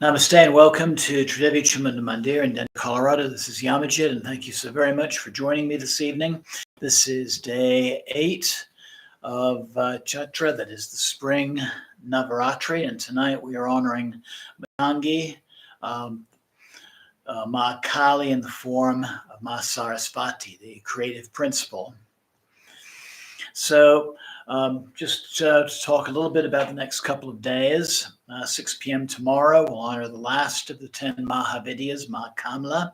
Namaste and welcome to Devi Mandir in Denver, Colorado. This is Yamajit, and thank you so very much for joining me this evening. This is day 8 of Chatra, that is the spring Navaratri, and tonight we are honoring Matangi, Ma Kali in the form of Ma Sarasvati, the creative principle. So just to talk a little bit about the next couple of days, 6 p.m. tomorrow, we'll honor the last of the 10 Mahavidyas, Ma Kamla.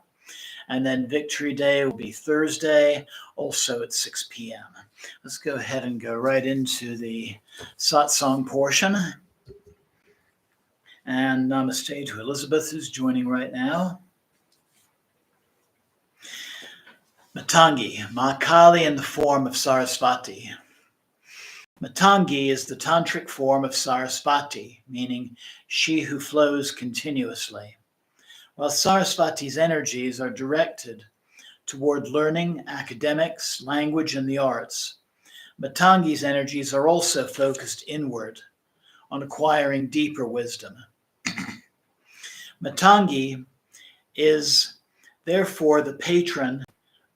And then Victory Day will be Thursday, also at 6 p.m. Let's go ahead and go right into the satsang portion. And namaste to Elizabeth, who's joining right now. Matangi, Ma Kali in the form of Sarasvati. Matangi is the tantric form of Sarasvati, meaning she who flows continuously. While Sarasvati's energies are directed toward learning, academics, language, and the arts, Matangi's energies are also focused inward on acquiring deeper wisdom. Matangi is therefore the patron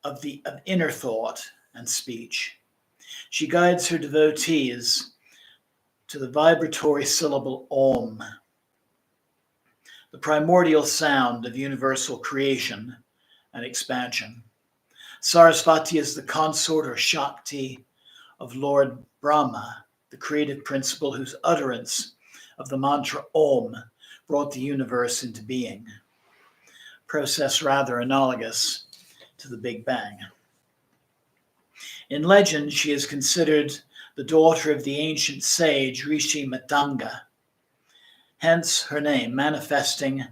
of inner thought and speech. She guides her devotees to the vibratory syllable Om, the primordial sound of universal creation and expansion. Sarasvati is the consort or Shakti of Lord Brahma, the creative principle whose utterance of the mantra Om brought the universe into being. Process rather analogous to the Big Bang. In legend, she is considered the daughter of the ancient sage Rishi Matanga, hence her name, manifesting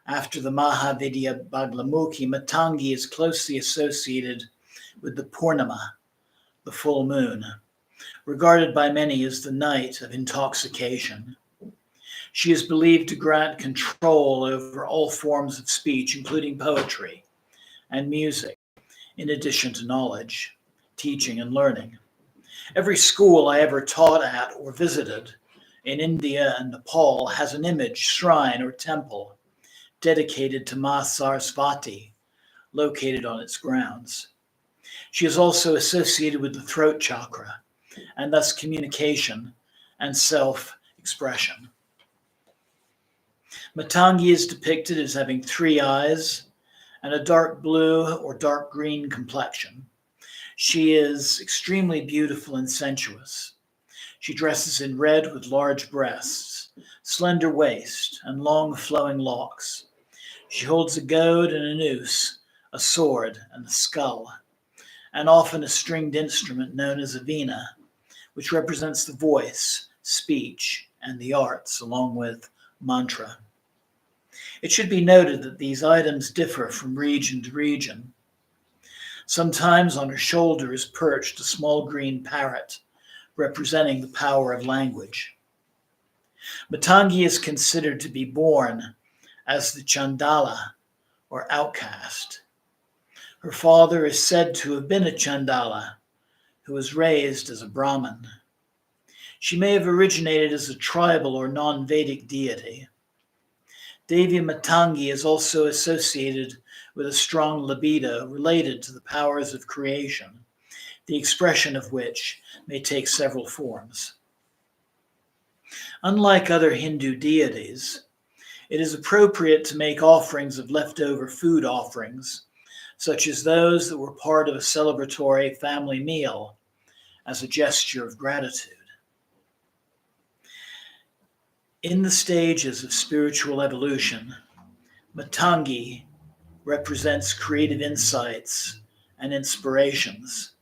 after the Mahavidya Baglamukhi. Matangi is closely associated with the Purnima, the full moon, regarded by many as the night of intoxication. She is believed to grant control over all forms of speech, including poetry and music, in addition to knowledge, teaching, and learning. Every school I ever taught at or visited in India and Nepal has an image, shrine, or temple dedicated to Ma Sarasvati located on its grounds. She is also associated with the throat chakra and thus communication and self-expression. Matangi is depicted as having 3 eyes and a dark blue or dark green complexion. She is extremely beautiful and sensuous. She dresses in red with large breasts, slender waist, and long flowing locks. She holds a goad and a noose, a sword, and a skull, and often a stringed instrument known as a veena, which represents the voice, speech, and the arts, along with mantra. It should be noted that these items differ from region to region. Sometimes on her shoulder is perched a small green parrot, representing the power of language. Matangi is considered to be born as the Chandala, or outcast. Her father is said to have been a Chandala, who was raised as a Brahmin. She may have originated as a tribal or non-Vedic deity. Devi Matangi is also associated with a strong libido related to the powers of creation, the expression of which may take several forms. Unlike other Hindu deities, it is appropriate to make offerings of leftover food offerings, such as those that were part of a celebratory family meal, as a gesture of gratitude. In the stages of spiritual evolution, Matangi represents creative insights and inspirations,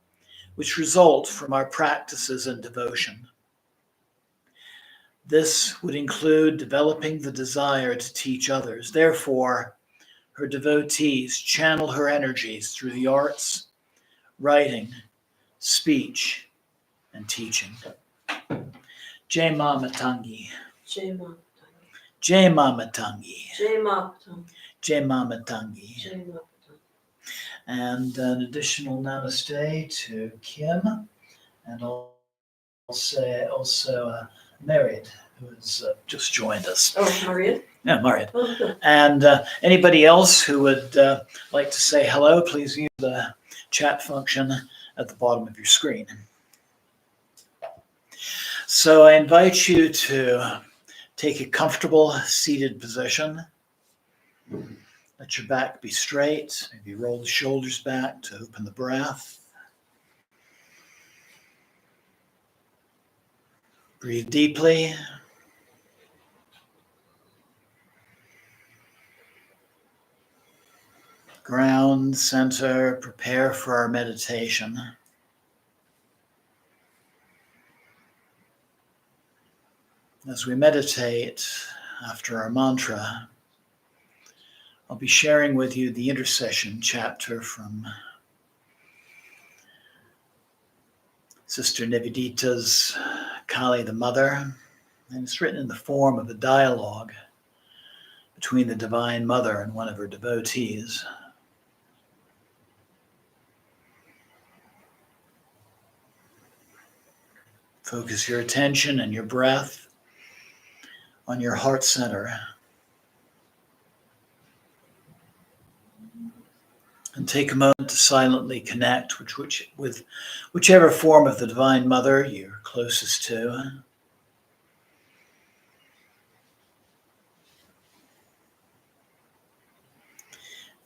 which result from our practices and devotion. This would include developing the desire to teach others. Therefore, her devotees channel her energies through the arts, writing, speech, and teaching. Jai Ma Matangi. Jai Ma. Jai Ma Matangi. Jai Ma. Jai Ma Matangi. Jai Ma. And an additional namaste to Kim, and also Merit, who has just joined us. Oh, Maria? Yeah, Maria. And anybody else who would like to say hello, please use the chat function at the bottom of your screen. So I invite you to take a comfortable seated position. Let your back be straight. Maybe roll the shoulders back to open the breath. Breathe deeply. Ground, center, prepare for our meditation. As we meditate after our mantra, I'll be sharing with you the intercession chapter from Sister Nivedita's Kali the Mother, and it's written in the form of a dialogue between the Divine Mother and one of her devotees. Focus your attention and your breath on your heart center. And take a moment to silently connect with whichever form of the Divine Mother you're closest to.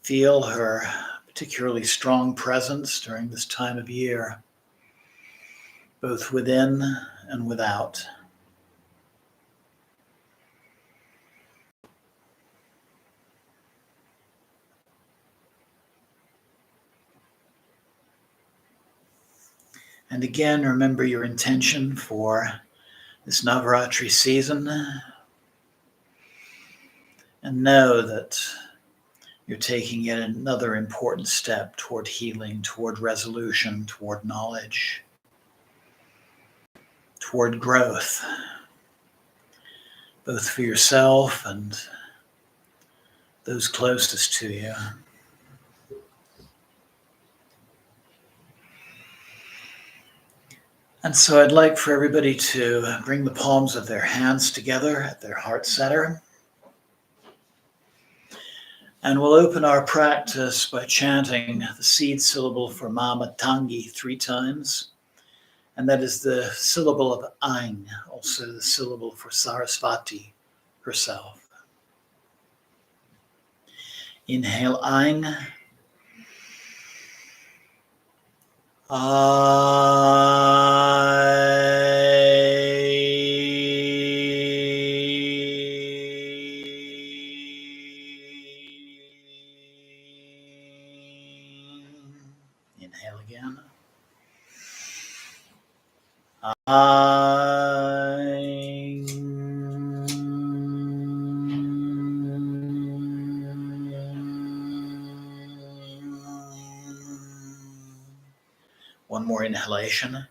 Feel her particularly strong presence during this time of year, both within and without. And again, remember your intention for this Navaratri season, and know that you're taking yet another important step toward healing, toward resolution, toward knowledge, toward growth, both for yourself and those closest to you. And so I'd like for everybody to bring the palms of their hands together at their heart center. And we'll open our practice by chanting the seed syllable for Matangi 3 times. And that is the syllable of Aing, also the syllable for Sarasvati herself. Inhale Aing. Inhale again. One more inhalation.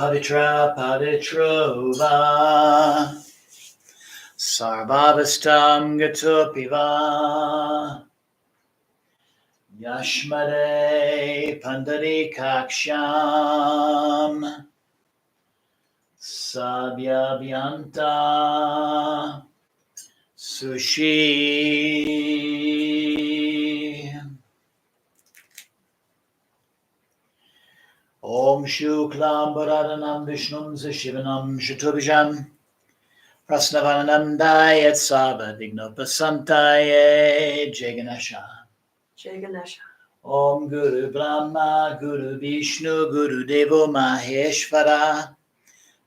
Pavitra Pavitrova Sarvavastam Gatopiva Yashmade Pandarikaksham Sabyavyanta Sushi Om Shuklam Bharadhanam Vishnum Shivanam Shatubhijam Prasnavanandayat Sava Vignopasantaye Jai Ganesha. Jai Ganesha. Om Guru Brahma Guru Vishnu Guru Devo Maheshvara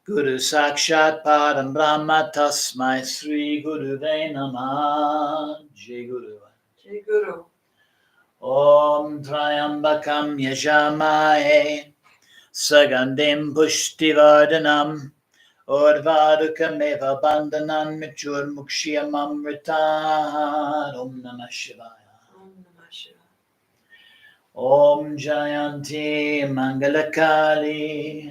Guru Sakshat Param Brahma Tasmai Sri Guru Namaha. Jai Guru. Jai Guru. Om Trayambakam Yajamaye Sagandim Pushtivardhanam Urvadukameva bandhanan michur mukshiyam amritan. Om Namah Shivaya. Om Namah Shivaya. Om Jayanti Mangalakali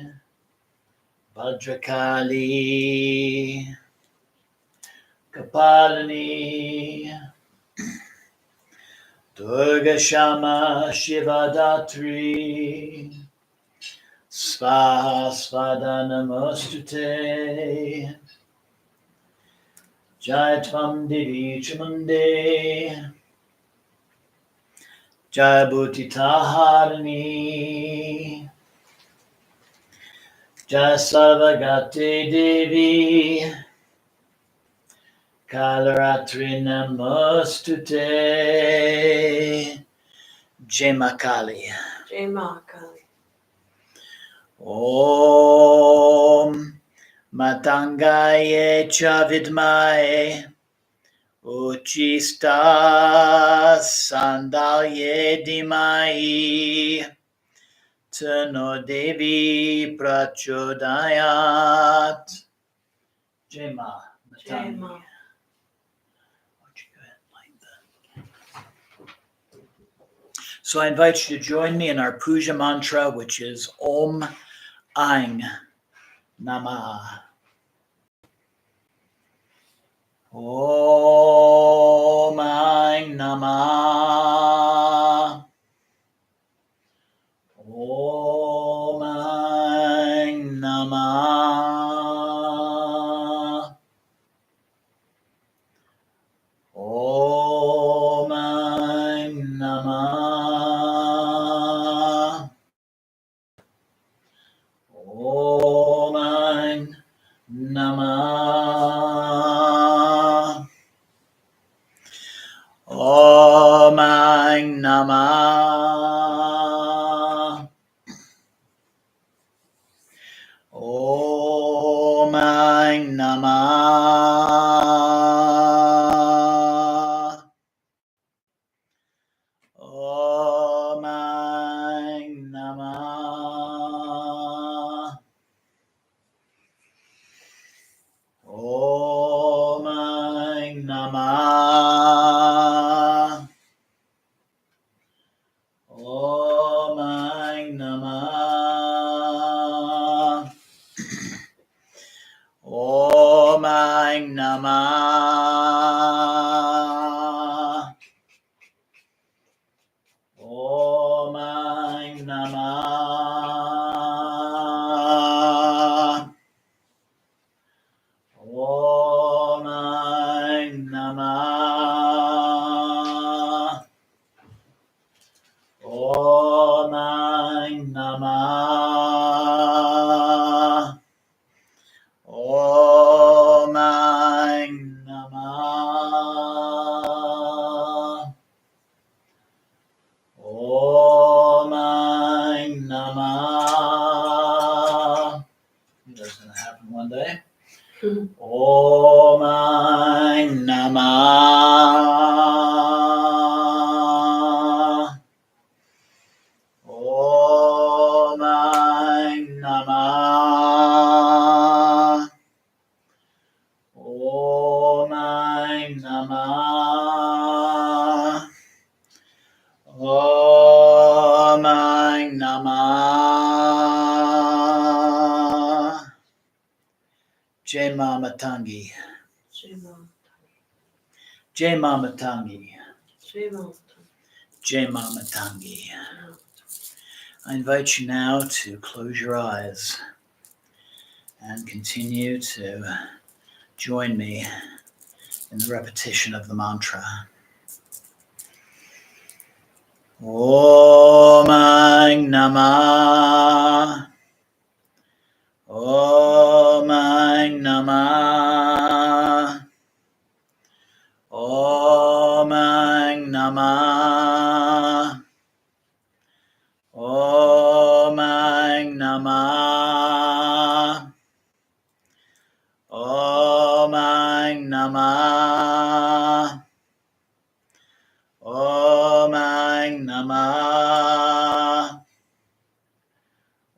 Bhadrakali Kapalini Durga Shama Shivadatri Svaha Svada Namostute Jayatvam Devi Chamunde Jayabhuti Taharini Jasavagate Devi Kalaratri Namostute Jemakali. Jai Ma Kali. Om Matangaye cha vidmaye Uchista Sandalye Dimai Tano Devi Prachodayat. Jema Jai Matangi. Ma. Why don't you go ahead and light that? So I invite you to join me in our puja mantra, which is Om Aing Namaha. Om Aing Namaha. Om Aing Namaha. Om Aing Namaha. Om Aing Namaha. Om Aing Namaha. Om Aing Namaha. Om Aing Namaha. Om Aing Namaha. Om Aing Namaha. Om Aing Namaha. Om Aing Namaha. Om Aing Namaha. Om Aing Namaha. Om Aing Namaha. Om Aing Namaha. That's going to happen one day. Om Aing Namaha. Om Aing Namaha. Om Aing Namaha. Om Aing Namaha. Jema Matangi. Jai Ma. Jema Matangi. Jai Ma. Jema Matangi. I invite you now to close your eyes and continue to join me in the repetition of the mantra. Om Aing Namaha. Om Aing Namaha. Om Aing Namaha. Om Aing Namaha. Om Aing Namaha. Om Aing Namaha.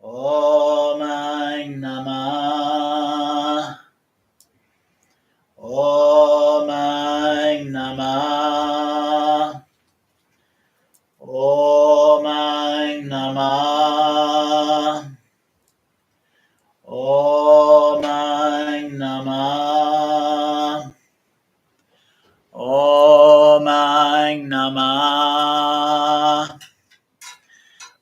Om Aing Namaha. AUM Aing Namaha. AUM Aing Namaha.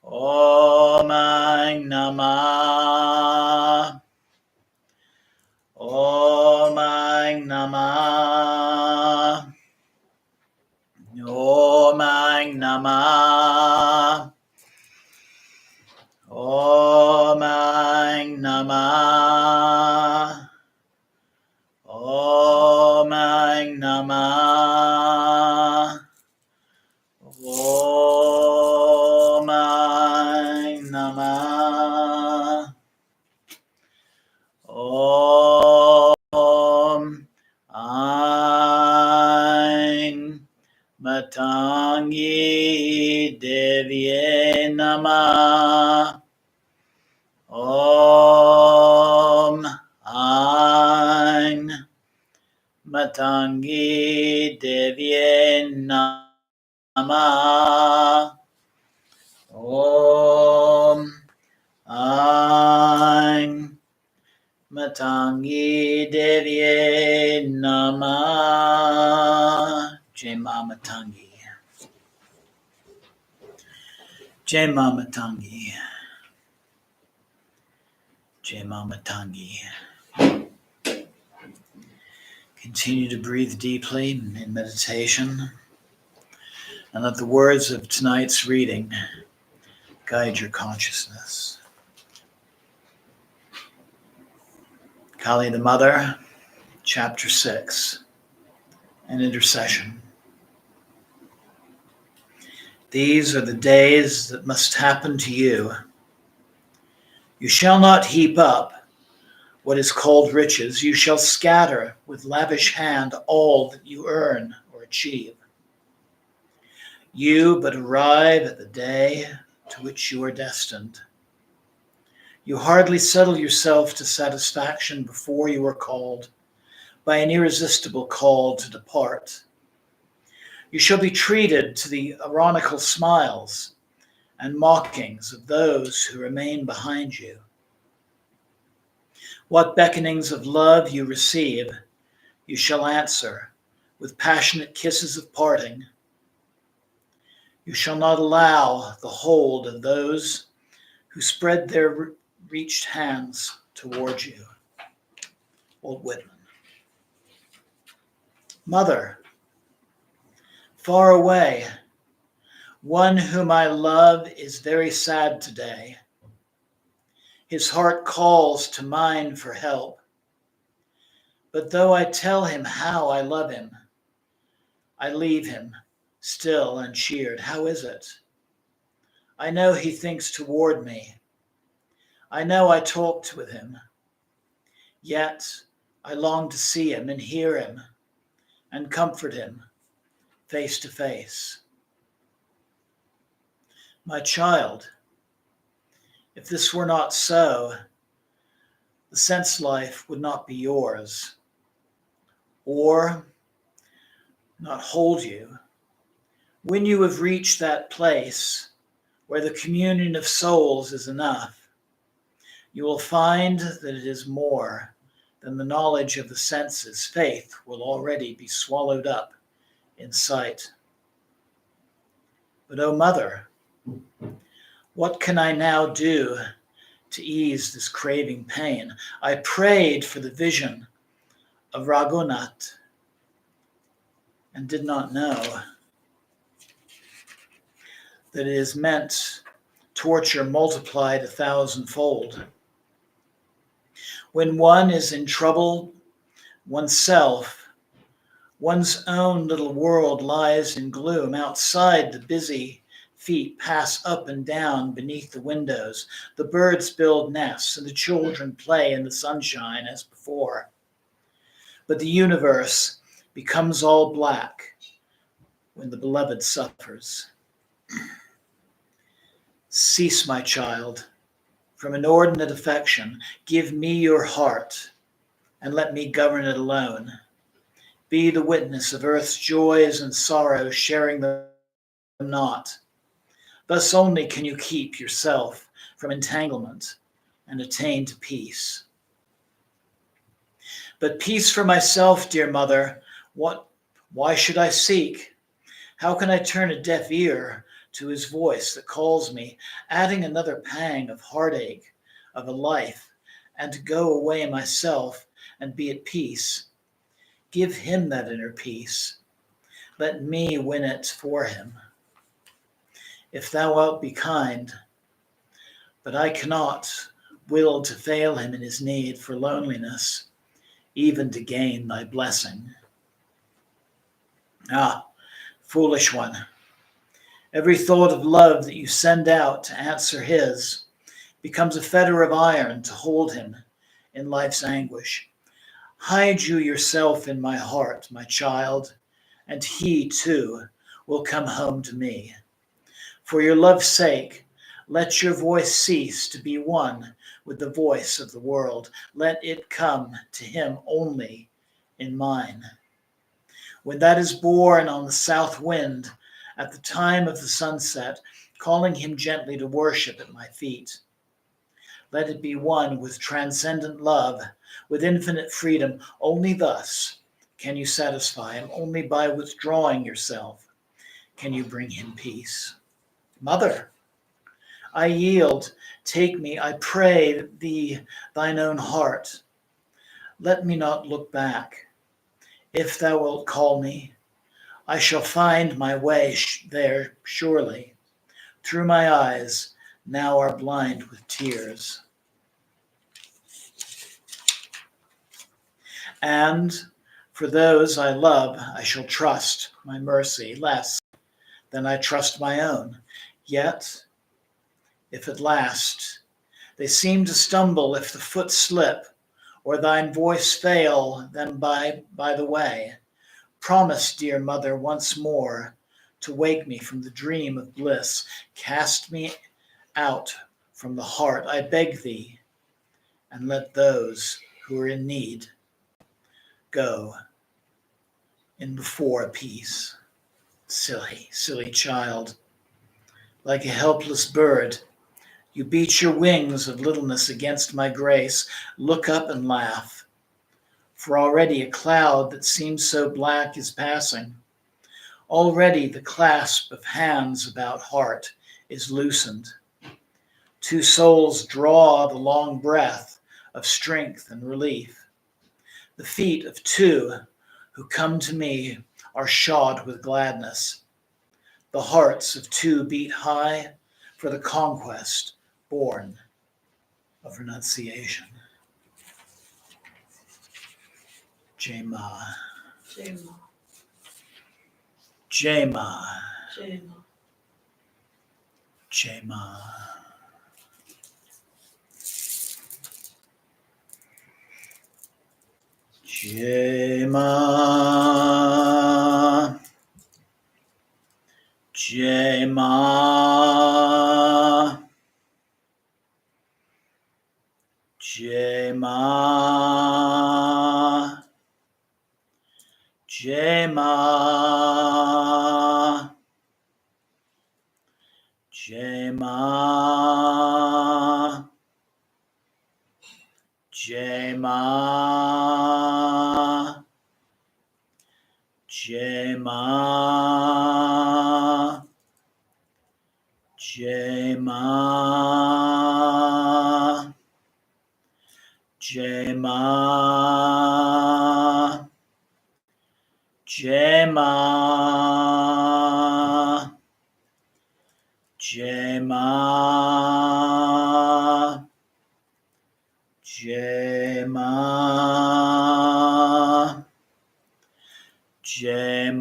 AUM Aing Namaha. AUM Aing Namaha. AUM Aing Namaha. AUM Aing Namaha. AUM Aing Namaha. AUM Aing Namaha. AUM Aing Matangi Devi Namaha. AUM Aing Matangi Devi Namaha. AUM Aing Matangi Devi Namaha. Jai Ma Matangi. Jai Ma Matangi. Jai Ma Matangi. Continue to breathe deeply in meditation, and let the words of tonight's reading guide your consciousness. Kali the Mother, Chapter 6, an intercession. These are the days that must happen to you. You shall not heap up what is called riches. You shall scatter with lavish hand all that you earn or achieve. You but arrive at the day to which you are destined. You hardly settle yourself to satisfaction before you are called by an irresistible call to depart. You shall be treated to the ironical smiles and mockings of those who remain behind you. What beckonings of love you receive, you shall answer with passionate kisses of parting. You shall not allow the hold of those who spread their reached hands toward you. Walt Whitman. Mother, far away, one whom I love is very sad today. His heart calls to mine for help. But though I tell him how I love him, I leave him still uncheered. How is it? I know he thinks toward me. I know I talked with him. Yet I long to see him and hear him and comfort him face to face. My child, if this were not so, the sense life would not be yours, or not hold you. When you have reached that place where the communion of souls is enough, you will find that it is more than the knowledge of the senses. Faith will already be swallowed up in sight. But, O Mother, what can I now do to ease this craving pain? I prayed for the vision of Raghunath and did not know that it is meant torture multiplied 1,000-fold. When one is in trouble, oneself, one's own little world lies in gloom. Outside, the busy feet pass up and down beneath the windows. The birds build nests and the children play in the sunshine as before. But the universe becomes all black when the beloved suffers. Cease, my child, from inordinate affection. Give me your heart and let me govern it alone. Be the witness of earth's joys and sorrows, sharing them not. Thus only can you keep yourself from entanglement and attain to peace. But peace for myself, dear mother, why should I seek? How can I turn a deaf ear to his voice that calls me, adding another pang of heartache of a life, and to go away myself and be at peace? Give him that inner peace. Let me win it for him. If thou wilt be kind, but I cannot will to fail him in his need for loneliness, even to gain thy blessing. Ah, foolish one, every thought of love that you send out to answer his becomes a fetter of iron to hold him in life's anguish. Hide you yourself in my heart, my child, and he, too, will come home to me. For your love's sake, let your voice cease to be one with the voice of the world. Let it come to him only in mine. When that is born on the south wind, at the time of the sunset, calling him gently to worship at my feet, let it be one with transcendent love, with infinite freedom. Only thus can you satisfy him. Only by withdrawing yourself can you bring him peace. Mother, I yield. Take me, I pray thee, thine own heart. Let me not look back. If thou wilt call me, I shall find my way there surely. Through my eyes now are blind with tears. And for those I love, I shall trust my mercy less than I trust my own. Yet, if at last they seem to stumble, if the foot slip, or thine voice fail them by the way, promise, dear mother, once more to wake me from the dream of bliss. Cast me out from the heart, I beg thee, and let those who are in need go in before peace. Silly, silly child, like a helpless bird, you beat your wings of littleness against my grace. Look up and laugh, for already a cloud that seems so black is passing. Already the clasp of hands about heart is loosened. Two souls draw the long breath of strength and relief. The feet of two who come to me are shod with gladness. The hearts of two beat high for the conquest born of renunciation. Jema, Jema. Jema, Jema. Jema. Jema, Jema, Jema, Jema, Jema, Jema, Jema, Jema, Jema, Jema, Jema, Jema,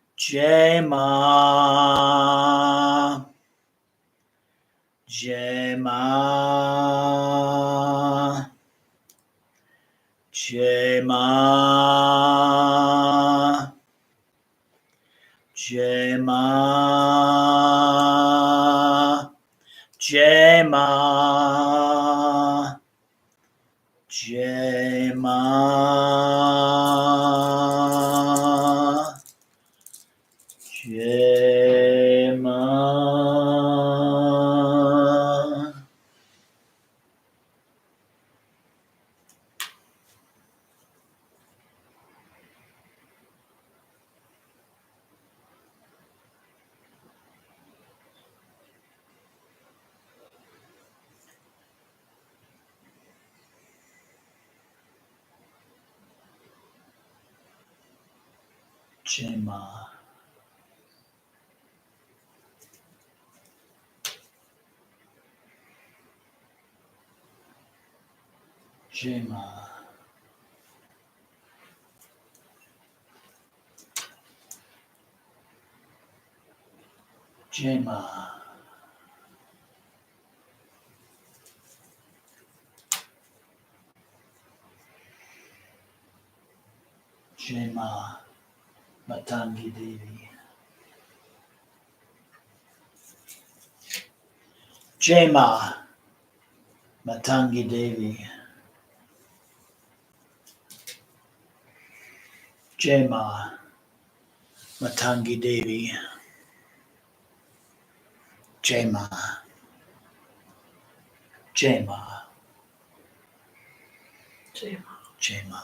Jema, Jema, Jema, Jema, Jema, Jema, Jema, Jema. Jai Ma. Jai Ma. Jai Ma. Jai Ma. Matangi Devi. Jai Ma. Matangi Devi. Jai Ma. Matangi Devi. Jai Ma. Jai Ma. Jai Ma. Jai Ma.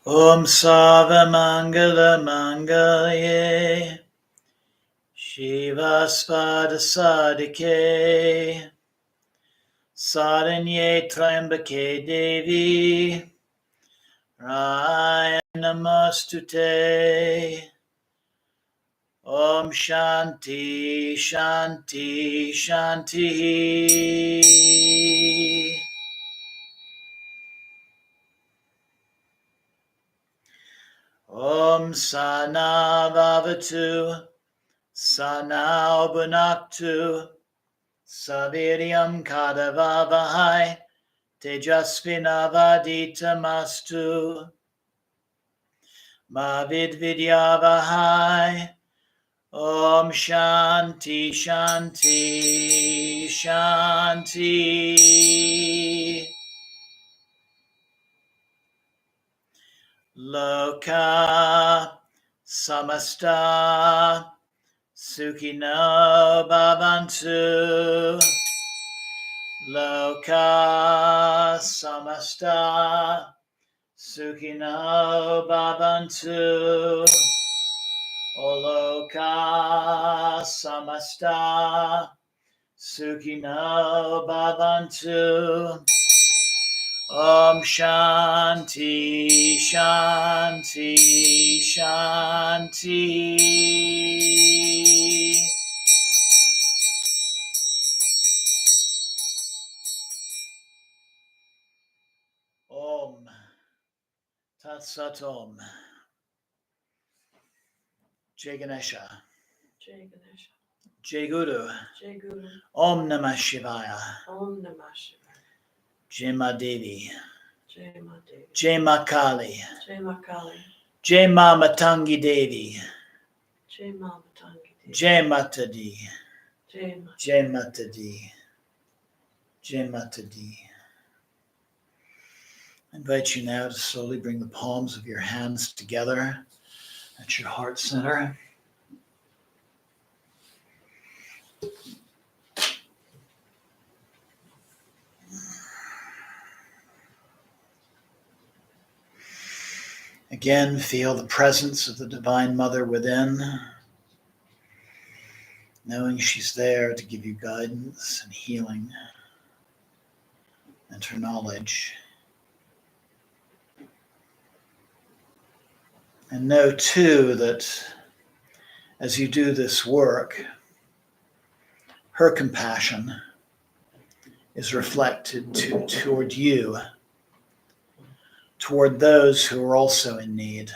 Om Sava Mangala Mangaye Shiva Spada Sadike Saranye Trambake Devi Raya Namastute Om Shanti Shanti Shanti. Om Sana Vavatu Sana Bunaktu Saviryam Kadavavahai Tejasvinavaditamastu Mavidvidyavahai. Om Shanti Shanti Shanti. Loka Samasta Sukhino Bhavantu. Loka Samasta Sukhino Bhavantu. O Loka Samasta Sukhino Bhavantu. Om Shanti Shanti Shanti. Om Tat Sat Om. Jai Ganesha. Jai Ganesha. Jai Guru. Jai Guru. Om Namah Shivaya. Om Namah Shivaya. Jai Ma Devi. Jai Ma Devi. Jai Ma Kali. Jai Ma Kali. Jai Ma Matangi Devi. Jai Ma Matangi Devi. Jai Mata Di. Jai Ma. Jai Mata Di. Jai Mata Di. I invite you now to slowly bring the palms of your hands together at your heart center. Again, feel the presence of the Divine Mother within, knowing she's there to give you guidance and healing and her knowledge. And know too that as you do this work, her compassion is reflected toward you, toward those who are also in need.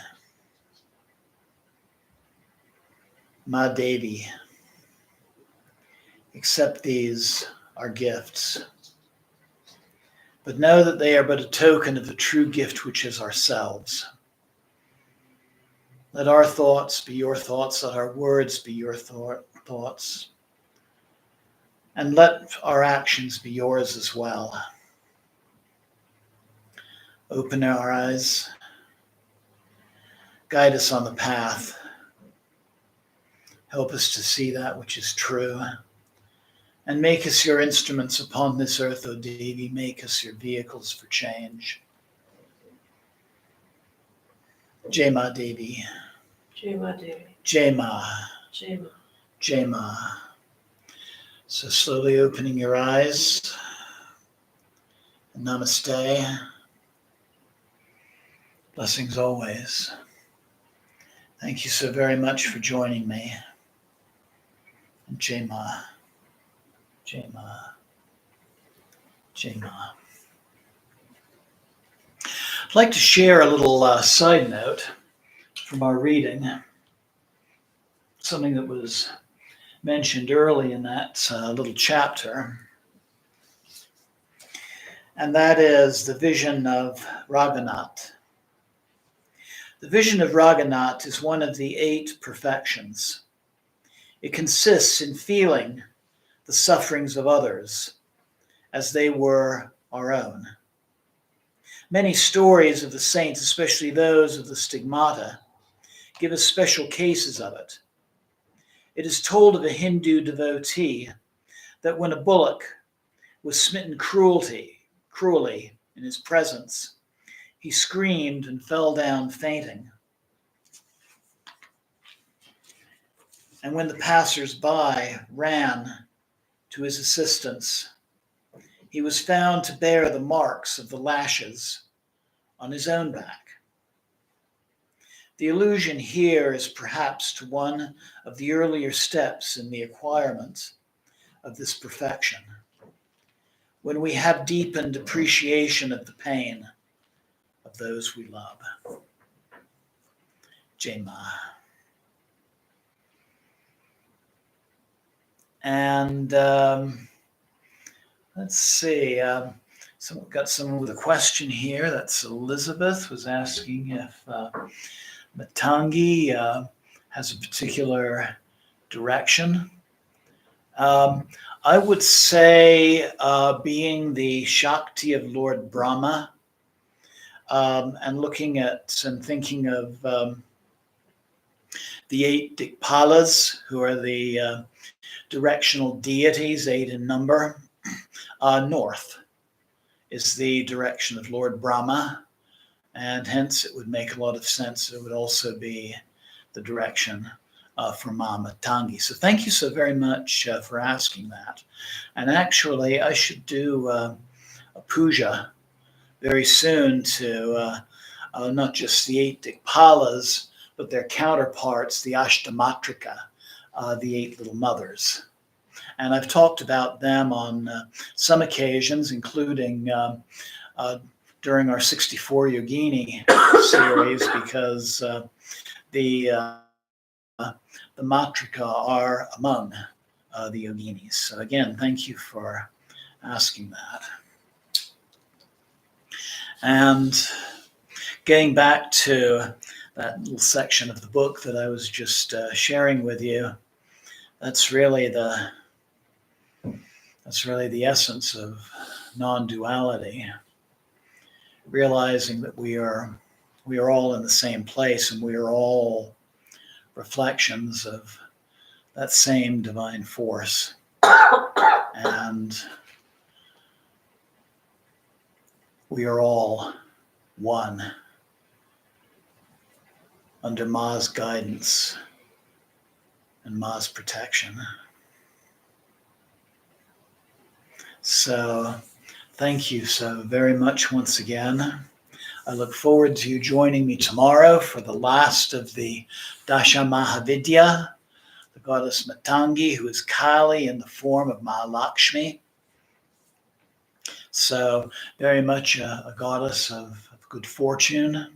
Ma Devi, accept these are gifts, but know that they are but a token of the true gift which is ourselves. Let our thoughts be your thoughts, let our words be your thoughts, and let our actions be yours as well. Open our eyes Guide us on the path. Help us to see that which is true. And make us your instruments upon this earth, O Devi. Make us your vehicles for change. Jai Ma Devi. Jai Ma Devi. Jai Ma. Jai Ma. Jai Ma. So slowly opening your eyes. Namaste. Blessings always. Thank you so very much for joining me. And Jai Ma. Jai Ma. Jai Ma. I'd like to share a little side note from our reading. Something that was mentioned early in that little chapter. And that is the vision of Raghunath. The vision of Raghunath is one of the 8 perfections. It consists in feeling the sufferings of others as they were our own. Many stories of the saints, especially those of the stigmata, give us special cases of it. It is told of a Hindu devotee that when a bullock was smitten cruelly in his presence, he screamed and fell down fainting. And when the passers-by ran to his assistance, he was found to bear the marks of the lashes on his own back. The allusion here is perhaps to one of the earlier steps in the acquirement of this perfection, when we have deepened appreciation of the pain of those we love. Jai Ma. And let's see. We've got someone with a question here. That's Elizabeth was asking if Matangi has a particular direction. I would say being the Shakti of Lord Brahma, and looking at and thinking of the 8 Dikpalas, who are the directional deities, 8 in number. North is the direction of Lord Brahma, and hence it would make a lot of sense. It would also be the direction for Ma Matangi. So thank you so very much for asking that. And actually, I should do a puja very soon to not just the 8 Dikpalas, but their counterparts, the Ashtamatrika, the 8 little mothers. And I've talked about them on some occasions, including during our 64 Yogini series, because the Matrika are among the Yoginis. So again, thank you for asking that. And getting back to that little section of the book that I was just sharing with you, that's really the essence of non-duality. Realizing that we are all in the same place, and we are all reflections of that same divine force. And we are all one under Ma's guidance and Ma's protection. So thank you so very much once again. I look forward to you joining me tomorrow for the last of the Dasha Mahavidya, the goddess Matangi, who is Kali in the form of Mahalakshmi. So very much a goddess of good fortune.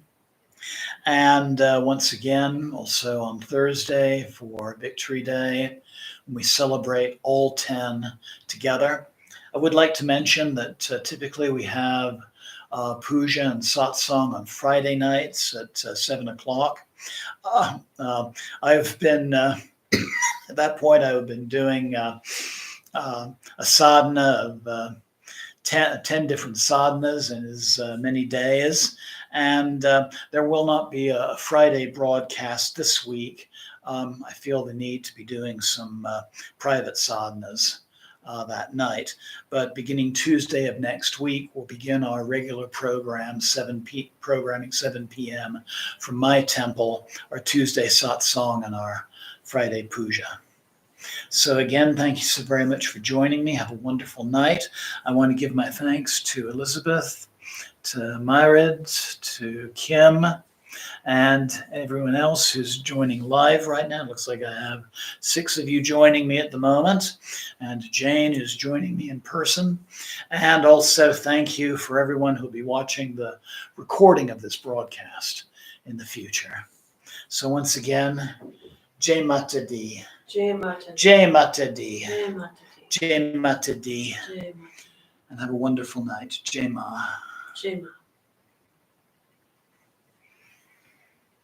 And once again, also on Thursday for Victory Day, we celebrate all 10 together. I would like to mention that typically we have puja and satsang on Friday nights at 7 o'clock. I've been, at that point, I've been doing a sadhana of 10 different sadhanas in as many days. And there will not be a Friday broadcast this week. I feel the need to be doing some private sadhanas that night. But beginning Tuesday of next week, we'll begin our regular program, 7 p.m. from my temple, our Tuesday satsang and our Friday puja. So again, thank you so very much for joining me. Have a wonderful night. I want to give my thanks to Elizabeth, to Myrid, to Kim, and everyone else who's joining live right now. It looks like I have 6 of you joining me at the moment, and Jane is joining me in person. And also thank you for everyone who'll be watching the recording of this broadcast in the future. So once again, Jai Mata Di. Jai Mata. Jai Mata Di. Jai Mata. Jai Mata Di. Jai Mata. And have a wonderful night. Jai Ma. Jai Ma.